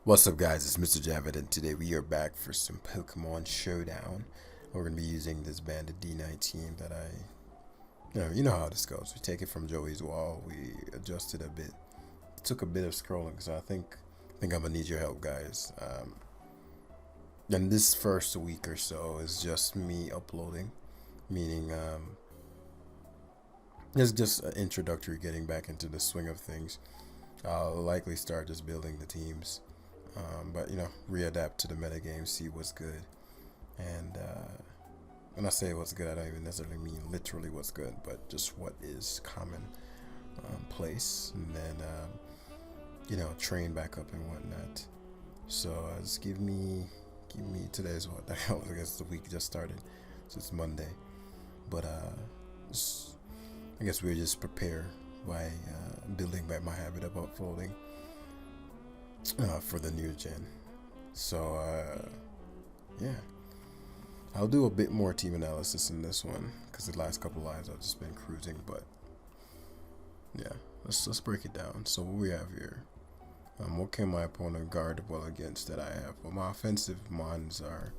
What's up, guys? It's Mr. Javid, and today we are back for some Pokemon Showdown. We're going to be using this banded D19 that you know how this goes. We take it from Joey's wall, we adjust it a bit. It took a bit of scrolling, so I think I'm going to need your help, guys. And this first week or so is just me uploading, meaning it's just an introductory getting back into the swing of things. I'll likely start just building the teams. But readapt to the metagame, see what's good. And when I say what's good, I don't even necessarily mean literally what's good, but just what is common place, and then train back up and whatnot. So just give me today's what the hell? I guess the week just started, so it's Monday. But I guess we just prepare by building back my habit of uploading for the new gen. So yeah, I'll do a bit more team analysis in this one because the last couple lives I've just been cruising. But yeah, let's break it down. So what we have here, what can my opponent guard well against that I have? Well, my offensive mons are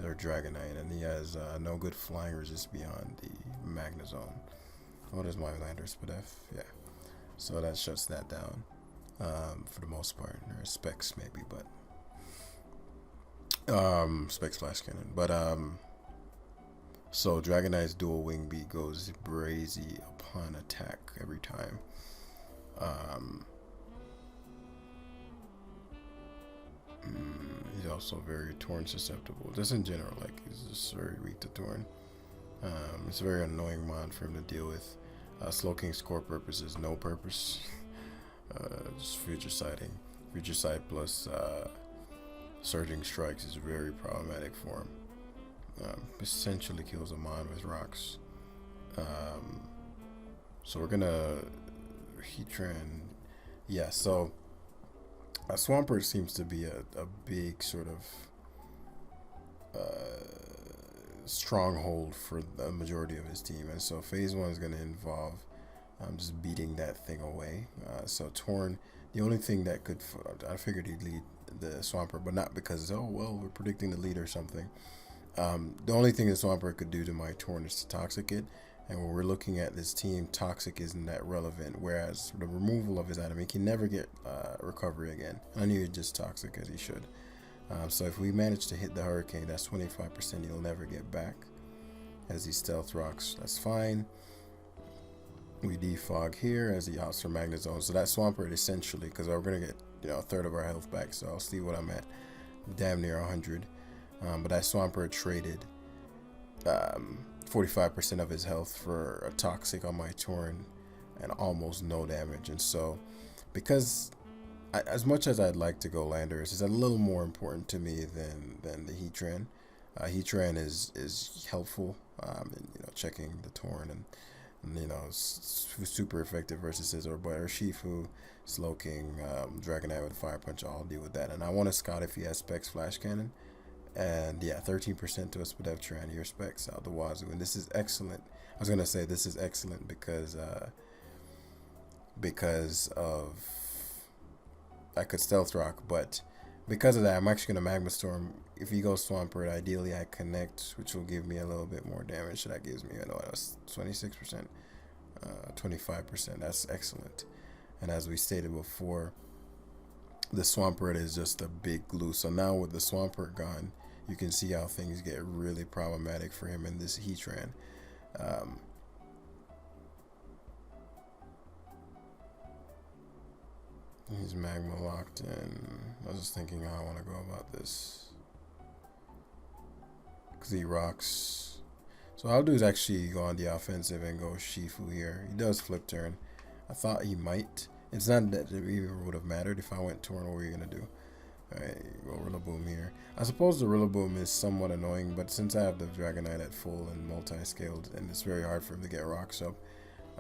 Dragonite, and he has no good flying resist beyond the Magnezone. What is my lander Spadef? Yeah, so that shuts that down. For the most part, or specs maybe, but specs flash cannon. But so Dragonite's dual wing beat goes brazy upon attack every time. He's also very torn susceptible. Just in general, like he's just very weak to torn. It's a very annoying mod for him to deal with. Slow King score purposes, no purpose. Just future sighting. Future sight plus surging strikes is very problematic for him. Essentially kills a mon with rocks. So we're gonna Heatran. Yeah, so a Swampert seems to be a big sort of stronghold for the majority of his team, and so phase one is going to involve just beating that thing away. So Torn, the only thing that could, I figured he'd lead the Swampert, but not because, oh, well, we're predicting the lead or something. The only thing the Swampert could do to my Torn is to Toxic it, and when we're looking at this team, Toxic isn't that relevant, whereas the removal of his item, he can never get recovery again. I knew he'd just Toxic as he should. So if we manage to hit the Hurricane, that's 25% he'll never get back. As he Stealth Rocks, that's fine. We defog here as he outs for Magnezone. So that Swampert essentially, because we're going to get a third of our health back, so I'll see what I'm at. Damn near 100. But that Swampert traded 45% of his health for a Toxic on my Torn and almost no damage. And so, because as much as I'd like to go Landorus, it's a little more important to me than the Heatran. Heatran is helpful in checking the Torn and super effective versus his or Shifu, Slowking, Dragonite with Fire Punch. I'll deal with that, and I want to scout if he has Specs Flash Cannon. And yeah, 13% to a Spadef Tran, your specs out the wazoo, and this is excellent. I was gonna say this is excellent because of I could Stealth Rock, but because of that, I'm actually gonna Magma Storm. If he goes Swampert, ideally I connect, which will give me a little bit more damage. So that gives me, 26%, 25%. That's excellent. And as we stated before, the Swampert is just a big glue. So now with the Swampert gone, you can see how things get really problematic for him in this Heatran. He's Magma locked in. I was just thinking how I want to go about this. Because he rocks. So what I'll do is actually go on the offensive and go Shifu here. He does flip turn. I thought he might. It's not that it even would have mattered if I went Torn. What were you going to do? Alright, go Rillaboom here. I suppose the Rillaboom is somewhat annoying, but since I have the Dragonite at full and multi-scaled, and it's very hard for him to get rocks up,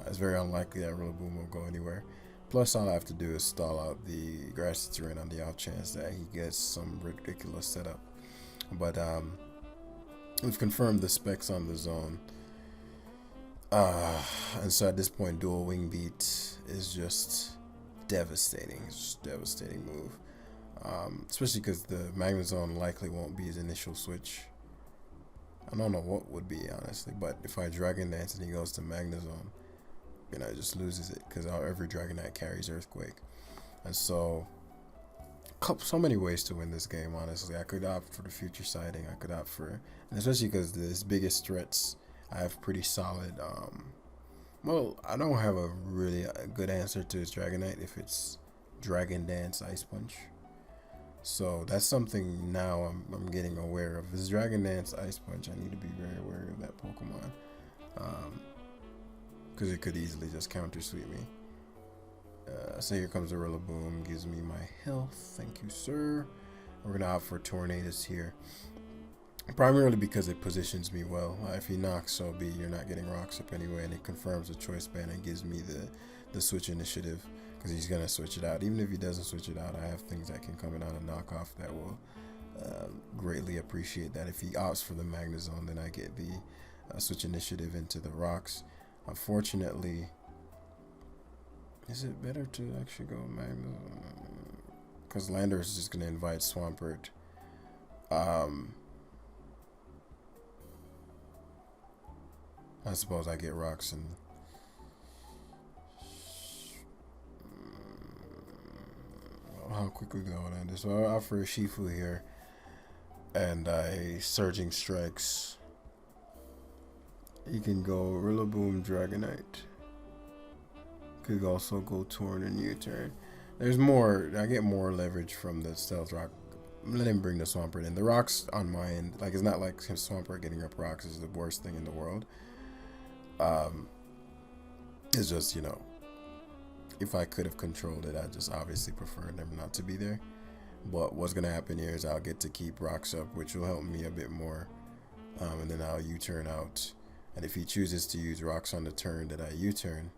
it's very unlikely that Rillaboom will go anywhere. Plus, all I have to do is stall out the Grassy Terrain on the off chance that he gets some ridiculous setup. But we've confirmed the specs on the zone. And so at this point, dual wing beat is just devastating. It's just a devastating move. Especially because the Magnezone likely won't be his initial switch. I don't know what would be, honestly, but if I Dragon Dance and he goes to Magnezone, it just loses it, because every Dragonite carries Earthquake. And so many ways to win this game, honestly. I could opt for the future sighting. I could opt for, and especially because his biggest threats, I have pretty solid. Well, I don't have a really good answer to his Dragonite if it's Dragon Dance, Ice Punch. So that's something now I'm getting aware of. His Dragon Dance, Ice Punch, I need to be very aware of that Pokemon. Because it could easily just counter sweep me. So here comes a Rillaboom, gives me my health. Thank you, sir. We're going to opt for Tornadus here. Primarily because it positions me well. If he knocks, so be you're not getting rocks up anyway, and it confirms the choice band and gives me the switch initiative, because he's going to switch it out. Even if he doesn't switch it out, I have things that can come in on a knockoff that will greatly appreciate that. If he opts for the Magnezone, then I get the switch initiative into the rocks. Unfortunately, is it better to actually go Magnezone? Because Lander is just going to invite Swampert. I suppose I get rocks and how quickly go on this. So I'll offer a Shifu here and a Surging Strikes. You can go Rillaboom, Dragonite. Could also go Torn and U-turn. There's more. I get more leverage from the Stealth Rock. Let him bring the Swampert in. The rocks on my end, like, it's not like his Swampert getting up rocks is the worst thing in the world. It's just, if I could have controlled it, I just obviously prefer them not to be there. But what's going to happen here is I'll get to keep rocks up, which will help me a bit more. And then I'll U-turn out. And if he chooses to use rocks on the turn that I U-turn,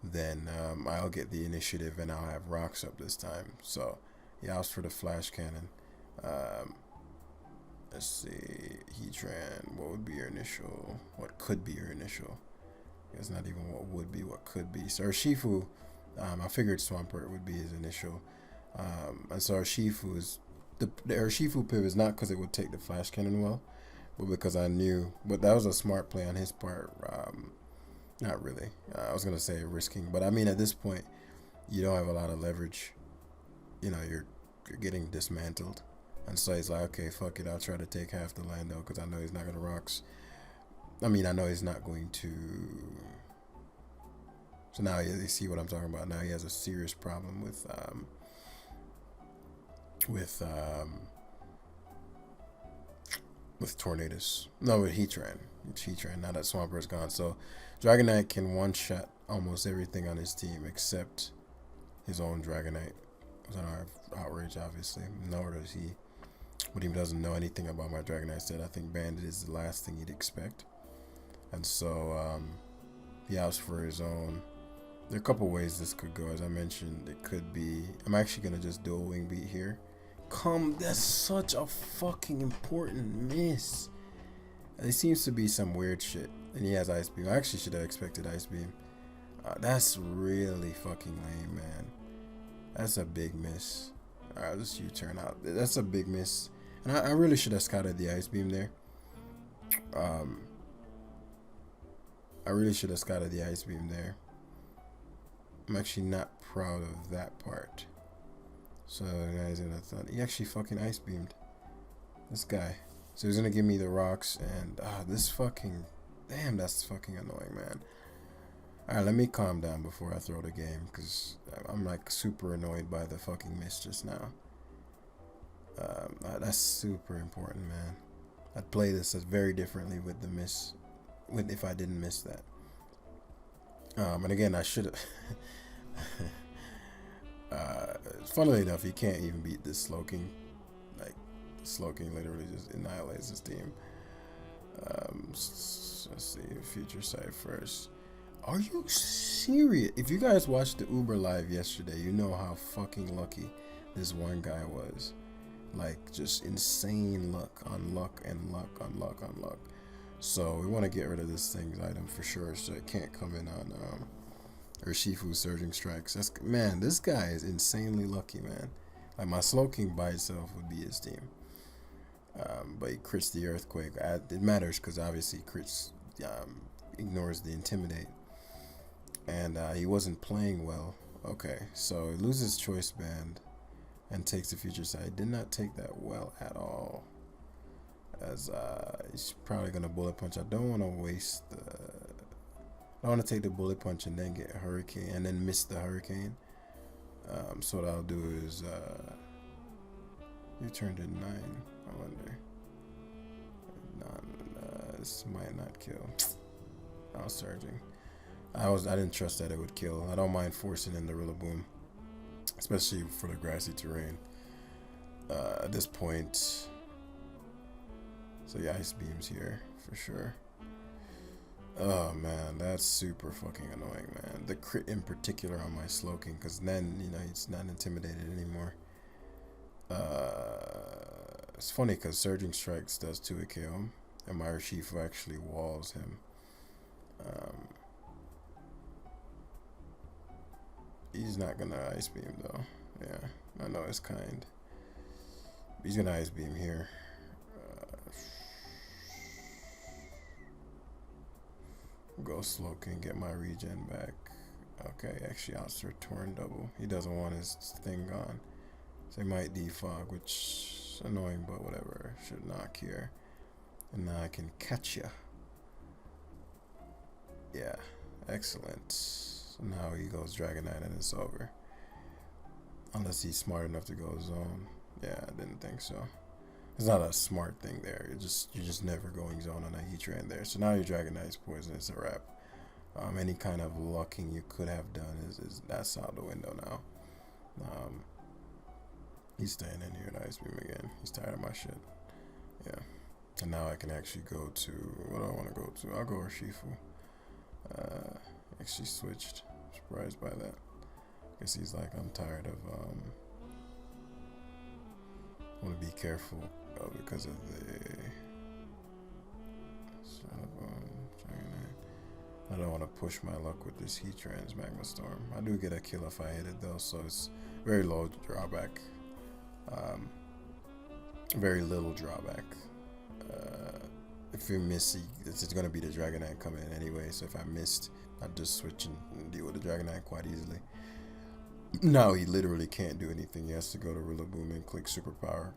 then I'll get the initiative and I'll have rocks up this time. So he opts for the Flash Cannon. Let's see, Heatran, what would be your initial? What could be your initial? It's not even what would be, what could be. So Urshifu, I figured Swampert would be his initial. And so Urshifu is, the Urshifu pivot is not because it would take the Flash Cannon well, but because I knew, but that was a smart play on his part. Not really. I was going to say risking, but I mean, at this point, you don't have a lot of leverage. You're getting dismantled. And so he's like, okay, fuck it, I'll try to take half the land, though, because I know he's not going to rocks. I mean, I know he's not going to. So now you see what I'm talking about. Now he has a serious problem with Tornadus. No, with Heatran. It's Heatran, now that Swampert's gone. So Dragonite can one-shot almost everything on his team except his own Dragonite. It's an outrage, obviously. Nor does he. But he doesn't know anything about my Dragonite set. I think Bandit is the last thing he'd expect. And so he opts for his own. There are a couple ways this could go. As I mentioned, it could be, I'm actually going to just do a Wing Beat here. That's such a fucking important miss. There seems to be some weird shit. And he has Ice Beam. I actually should have expected Ice Beam. That's really fucking lame, man. That's a big miss. Alright, let's U-turn out. That's a big miss. And I really should have scouted the Ice Beam there. I really should have scouted the Ice Beam there. I'm actually not proud of that part. So guys, I thought he actually fucking Ice Beamed. This guy. So he's gonna give me the rocks and this fucking, damn, that's fucking annoying, man. Alright, let me calm down before I throw the game, because I'm like super annoyed by the fucking miss just now. That's super important, man. I'd play this very differently with the miss, if I didn't miss that. And again, I should have. Funnily enough, he can't even beat this Slowking. Like, Slowking literally just annihilates his team. Let's see, Future Sight first. Are you serious? If you guys watched the Uber live yesterday, you know how fucking lucky this one guy was. Like, just insane luck on luck and luck on luck on luck. So we want to get rid of this thing's item for sure, so it can't come in on Urshifu Surging Strikes. Man, this guy is insanely lucky, man. Like my Slowking by itself would be his team. But he crits the Earthquake. It matters because obviously crits ignores the Intimidate. And he wasn't playing well. Okay, so he loses Choice Band and takes the Future Sight. Did not take that well at all. As he's probably going to Bullet Punch. I don't want to waste the... I want to take the Bullet Punch and then get a Hurricane and then miss the Hurricane. So what I'll do is you turned in 9. I wonder. This might not kill. I was surging. I didn't trust that it would kill. I don't mind forcing in the Rillaboom, especially for the grassy terrain. At this point, so the Ice Beam's here for sure. Oh man, that's super fucking annoying, man. The crit in particular on my Slowking, because then, you know, it's not intimidated anymore. It's funny because Surging Strikes does 2 KO him, and my Urshifu actually walls him. He's not gonna Ice Beam though. Yeah, I know it's kind. He's gonna Ice Beam here. Go Slowking, get my regen back. Okay, actually outsert Torn double. He doesn't want his thing gone. So he might defog, which is annoying, but whatever. Should knock here. And now I can catch ya. Yeah, excellent. So now he goes Dragonite and it's over. Unless he's smart enough to go zone. Yeah, I didn't think so. It's not a smart thing there. You're just never going zone on a Heatran there. So now your Dragonite's poison. It's a wrap. Any kind of lucking you could have done is that's out the window now. He's staying in here to Ice Beam again. He's tired of my shit. Yeah. And now I can actually go to what do I want to go to? I'll go Urshifu. Actually switched. Surprised by that. Guess he's like, I'm tired of I want to be careful because of the I don't want to push my luck with this Heatran's Magma Storm. I do get a kill if I hit it though, so it's very low drawback. Very little drawback. If you miss, it's going to be the Dragonite coming in anyway, so if I missed, I'd just switch and deal with the Dragonite quite easily. No, he literally can't do anything. He has to go to Rillaboom and click Superpower.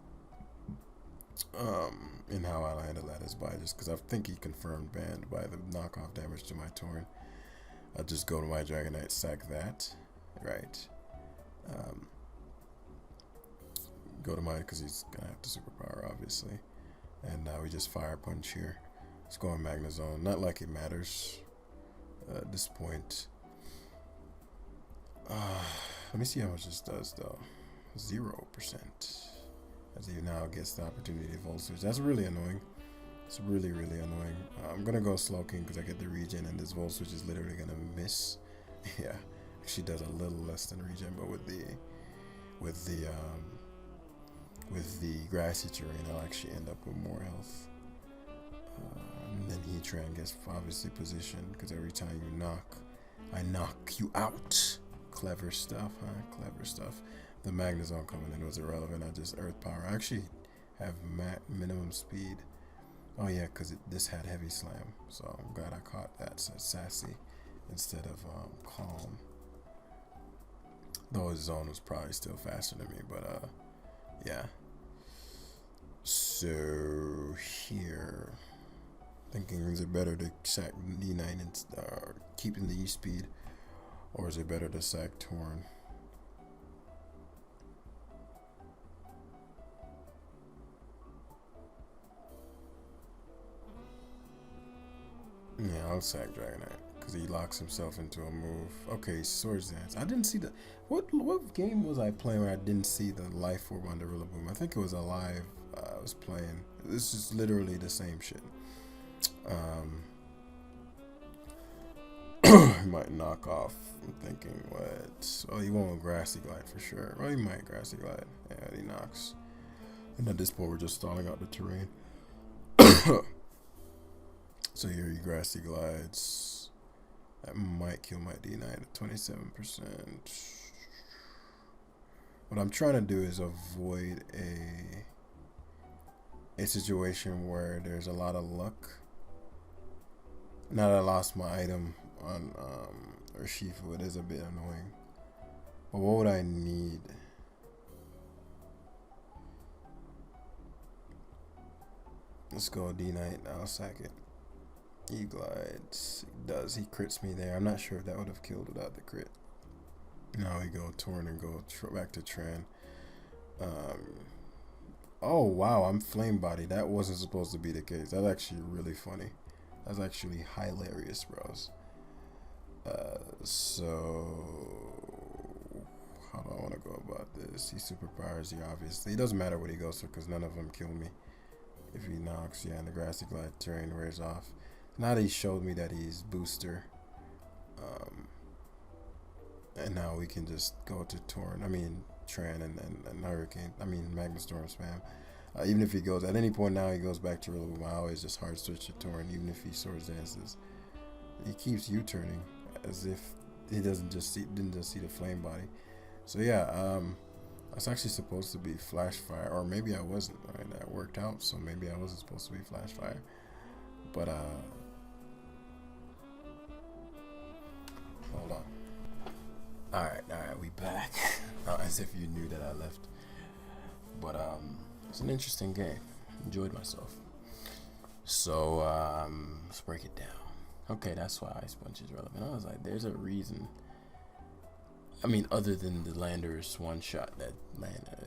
And how I'll handle that is by just because I think he confirmed banned by the knockoff damage to my Torn. I'll just go to my Dragonite, sack that, right? Go to mine because he's gonna have to Superpower, obviously. And now we just Fire Punch here. Let's go on Magnezone. Not like it matters at this point. Let me see how much this does though. 0%. As he now gets the opportunity to Volt Switch. That's really annoying. It's really, really annoying. I'm gonna go Slowking because I get the regen and this Volt Switch is literally gonna miss. Yeah, actually does a little less than regen, but with the grassy terrain, I'll actually end up with more health. And then Heatran gets obviously positioned because every time you knock, I knock you out. Clever stuff, huh? Clever stuff. The Magnezone coming in was irrelevant. I just Earth Power. I actually have minimum speed. Oh yeah, because this had Heavy Slam. So I'm glad I caught that. So it's Sassy instead of Calm. Though his zone was probably still faster than me, but yeah. So here, thinking is it better to sack D9 and keeping the E speed, or is it better to sack Torn? Yeah, I'll sack Dragonite because he locks himself into a move. Okay, Swords Dance. I didn't see the what game was I playing where I didn't see the Life Orb on the Rillaboom? I think it was a live I was playing. This is literally the same shit. He might knock off. I'm thinking what? Oh, he won't Grassy Glide for sure. Well, he might Grassy Glide. Yeah, he knocks. And at this point, we're just stalling out the terrain. So here he Grassy Glides. That might kill my D9 at 27%. What I'm trying to do is avoid a situation where there's a lot of luck. Now that I lost my item on Urshifu, it is a bit annoying. But what would I need? Let's go D-Knight. I'll sack it. He glides. He does. He crits me there. I'm not sure if that would have killed without the crit. Now we go Torn and go back to Tran. Oh, wow. I'm Flame Body. That wasn't supposed to be the case. That's actually really funny. That's actually hilarious, bros. So how do I want to go about this? He superpowers you, obviously. It doesn't matter what he goes for because none of them kill me. If he knocks, yeah, and the grassy glide terrain wears off. Now that he showed me that he's booster. And now we can just go to Torn. I mean, Tran and Hurricane. I mean, Magma Storm spam. Even if he goes, at any point now he goes back to Rillaboom, I always just hard switch to Torn, even if he Swords Dances. He keeps U-turning as if he didn't just see the Flame Body. So yeah, that's actually supposed to be Flash Fire, or maybe I wasn't. Right, that worked out, so maybe I wasn't supposed to be Flash Fire. But hold on. All right, we back. As if you knew that I left. But it's an interesting game. Enjoyed myself. So let's break it down. Okay, that's why Ice Punch is relevant. I was like, there's a reason. I mean, other than the Landers one shot that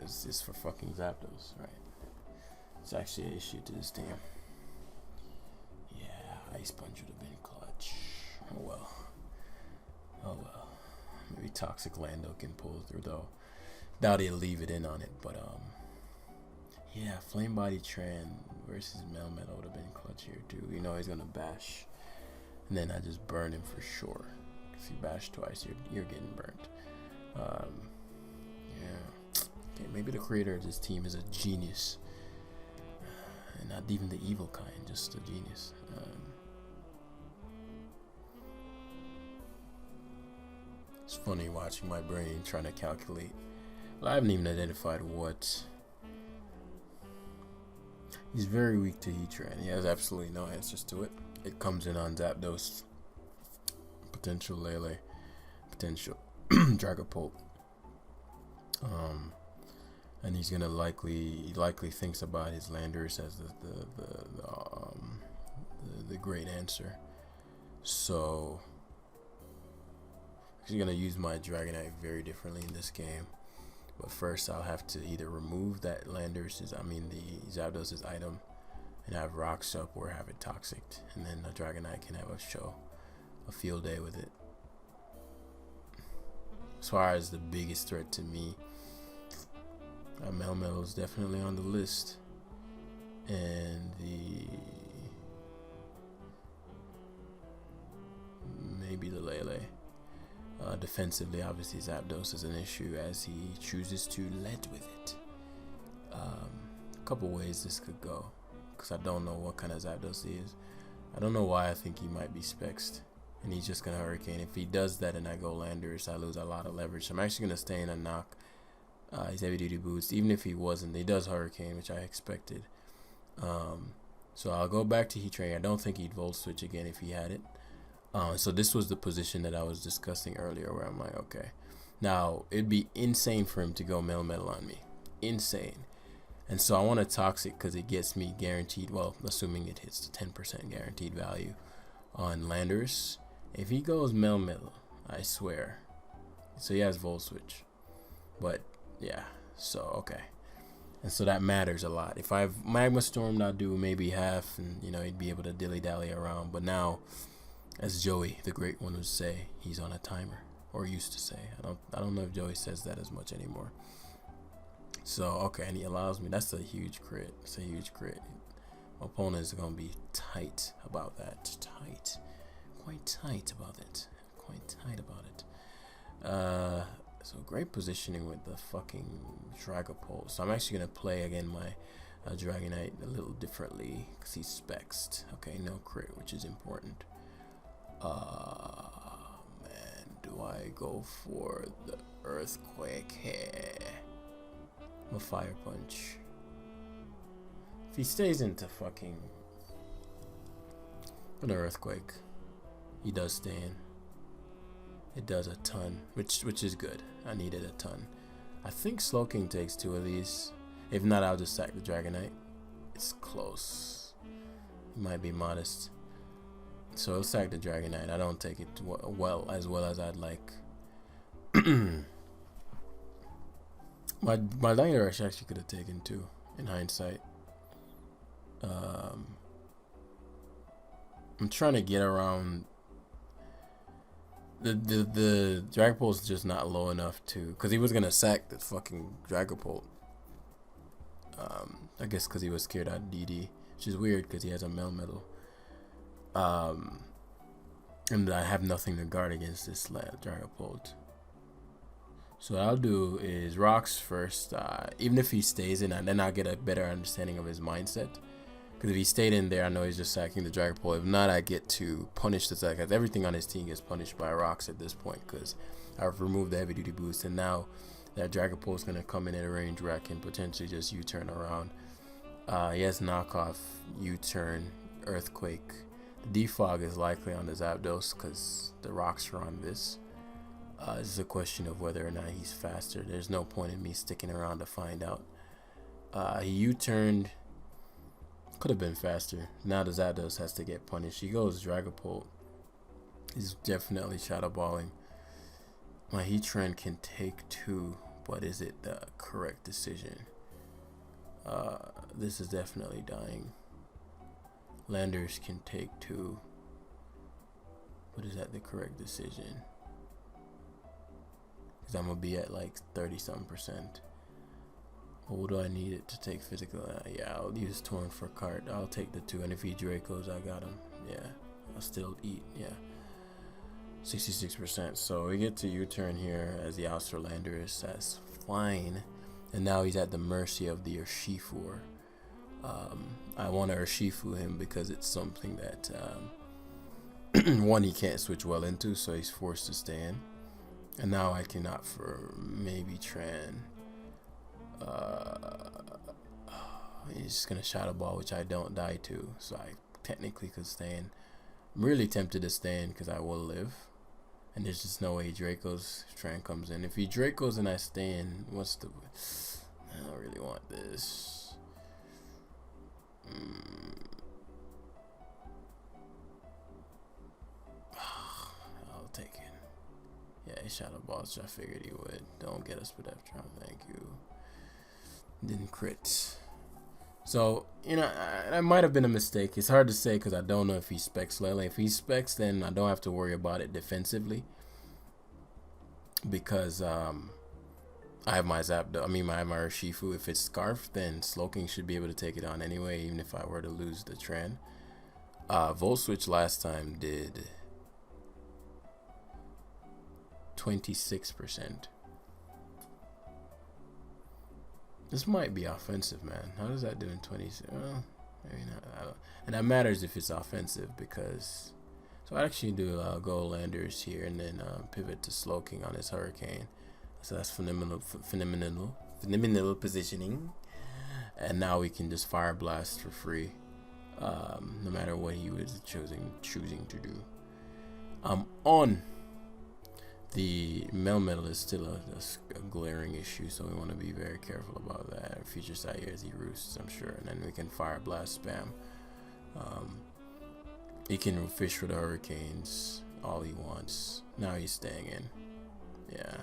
is for fucking Zapdos, right? It's actually an issue to this team. Yeah, Ice Punch would have been clutch. Oh well. Oh well. Maybe Toxic Lando can pull through though. Doubt he'll leave it in on it, but yeah, Flame Body Tran versus Melmetal would have been clutch here too. You know he's gonna bash, and then I just burn him for sure. If you bash twice, you're getting burnt. Yeah. Okay, maybe the creator of this team is a genius, and not even the evil kind, just a genius. It's funny watching my brain trying to calculate. Well, I haven't even identified what. He's very weak to Heatran. He has absolutely no answers to it. It comes in on Zapdos, potential Lele, potential Dragapult. And he's gonna likely thinks about his Landers as the great answer. So he's gonna use my Dragonite very differently in this game. But first, I'll have to either remove that Landers, the Zapdos' item, and have Rocks up or have it Toxic, and then the Dragonite can have a field day with it. As far as the biggest threat to me, Melmetal is definitely on the list, and maybe the Lele. Defensively, obviously Zapdos is an issue as he chooses to lead with it. A couple ways this could go, because I don't know what kind of Zapdos he is. I don't know why I think he might be spexed, and he's just gonna Hurricane. If he does that and I go Landers, I lose a lot of leverage. So I'm actually gonna stay in a knock. He's heavy duty boost. Even if he wasn't, he does Hurricane, which I expected. So I'll go back to Heatran. I don't think he'd Volt Switch again if he had it. So this was the position that I was discussing earlier, where I'm like, okay, now it'd be insane for him to go Melmetal on me, insane. And so I want a Toxic because it gets me guaranteed, well, assuming it hits the 10% guaranteed value on Landers. If he goes Melmetal, I swear. So he has Volt Switch, but yeah, so okay. And so that matters a lot. If I have Magma Storm, I'll do maybe half, and he'd be able to dilly dally around. But now, as Joey, the great one, would say, he's on a timer, or used to say. I don't know if Joey says that as much anymore. So okay, and he allows me. That's a huge crit. It's a huge crit. My opponent is gonna be tight about that. Quite tight about it. So great positioning with the fucking Dragapult. So I'm actually gonna play again my Dragonite a little differently because he's spexed. Okay, no crit, which is important. Man, do I go for the Earthquake here? a Fire Punch. If he stays into fucking an Earthquake, he does stay in. It does a ton, which is good. I needed a ton. I think Slowking takes 2 of these. If not, I'll just sack the Dragonite. It's close. It might be modest. So I'll sack the Dragonite. I don't take it well as I'd like. my Lightning Rush actually could have taken 2 in hindsight. I'm trying to get around the Dragapult's just not low enough to, because he was gonna sack the fucking Dragapult. I guess because he was scared out of DD, which is weird because he has a Melmetal. And I have nothing to guard against this Dragapult. So what I'll do is Rocks first, even if he stays in, and then I'll get a better understanding of his mindset. Because if he stayed in there, I know he's just sacking the Dragapult. If not, I get to punish the sack. Everything on his team gets punished by Rocks at this point, because I've removed the heavy duty boost, and now that Dragapult is going to come in at a range where I can potentially just U-turn around. He has knockoff, U-turn, Earthquake. The defog is likely on the Zapdos because the rocks are on this. It's a question of whether or not he's faster. There's no point in me sticking around to find out. He U-turned. Could have been faster. Now the Zapdos has to get punished. He goes Dragapult. He's definitely shadow balling. My Heatran can take 2, but is it the correct decision? This is definitely dying. Landers can take 2, but is that the correct decision? Because I'm gonna be at like 30-something%. What do I need it to take physical? Yeah, I'll use Torn for cart. I'll take the 2, and if he Dracos, I got him. Yeah, I'll still eat. Yeah, 66%. So we get to U-turn here as the Outsterlander. That's fine. And now he's at the mercy of the Urshifu. I want to Urshifu him because it's something that one, he can't switch well into, so he's forced to stay in. And now I can opt for maybe Tran. He's just gonna Shadow Ball, which I don't die to, so I technically could stay in. I'm really tempted to stay in because I will live, and there's just no way Draco's Tran comes in. If he Dracos and I stay in, what's the? I don't really want this. I'll take it. Yeah, he Shadow Balls, which I figured he would. Don't get us Pedeptron, thank you. Didn't crit. So, you know, that might have been a mistake. It's hard to say because I don't know if he specs Lele. If he specs, then I don't have to worry about it defensively. Because I have my Zapdos. I have my Urshifu. If it's Scarf, then Slowking should be able to take it on anyway, even if I were to lose the Tran. Volt Switch last time did 26%. This might be offensive, man. How does that do in 20? Well, maybe not. I don't. And that matters if it's offensive because. So I actually do go Landers here and then pivot to Slowking on his Hurricane. So that's phenomenal positioning. And now we can just Fire Blast for free, no matter what he was choosing to do. On. The Melmetal is still a glaring issue, so we want to be very careful about that. Future Sight here as he roosts, I'm sure, and then we can Fire Blast spam. He can fish for the Hurricanes all he wants. Now he's staying in. Yeah.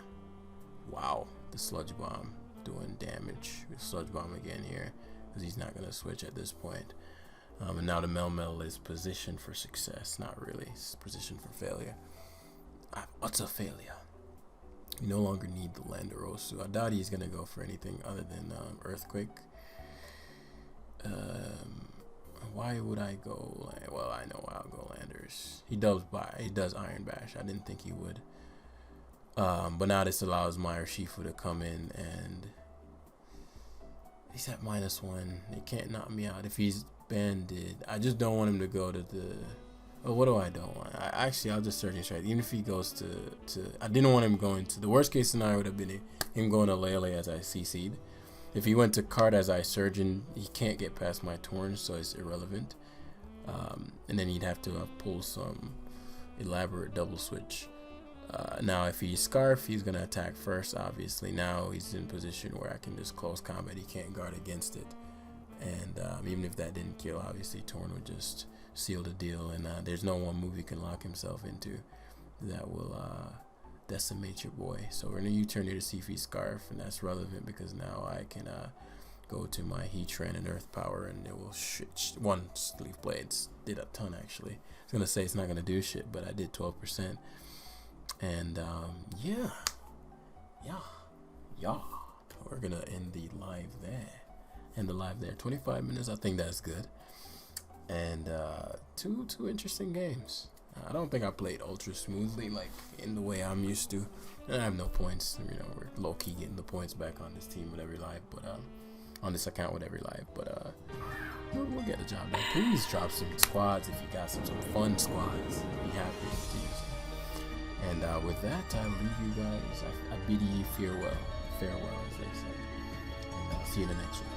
Wow. The Sludge Bomb doing damage. Sludge Bomb again here because he's not going to switch at this point. And now the Melmetal is positioned for success. Not really. It's positioned for failure. What's a failure? You no longer need the Landorosu. I doubt he's gonna go for anything other than Earthquake. Why would I go? Well, I know why I'll go Landers. He does Iron Bash. I didn't think he would. But now this allows my Urshifu to come in, and he's at -1. He can't knock me out if he's banded. I just don't want him to go to the. Oh, what do I don't want? I'll just Surging Strike. Even if he goes to I didn't want him going to. The worst case scenario would have been him going to Lele as I CC'd. If he went to card as I Surgeon, he can't get past my Torn, so it's irrelevant. And then he'd have to pull some elaborate double switch. Now if he's Scarf, he's gonna attack first, obviously. Now he's in position where I can just close combat. He can't guard against it, and even if that didn't kill, obviously Torn would just seal the deal. And there's no one move he can lock himself into that will decimate your boy. So we're gonna U-turn here to see if he's Scarf, and that's relevant because now I can go to my Heatran and Earth Power, and it will one Leaf Blades did a ton actually. I was gonna say it's not gonna do shit, but I did 12%. And yeah, we're gonna end the live there. 25 minutes, I think that's good. And two interesting games. I don't think I played ultra smoothly like in the way I'm used to. And I have no points. You know, we're low key getting the points back on this team with every live, but on this account with every live. But we'll get the job done. Please drop some squads if you got some fun squads. Be happy to use them. And with that, I leave you guys. I bid ye farewell, as they say. And I'll see you in the next one.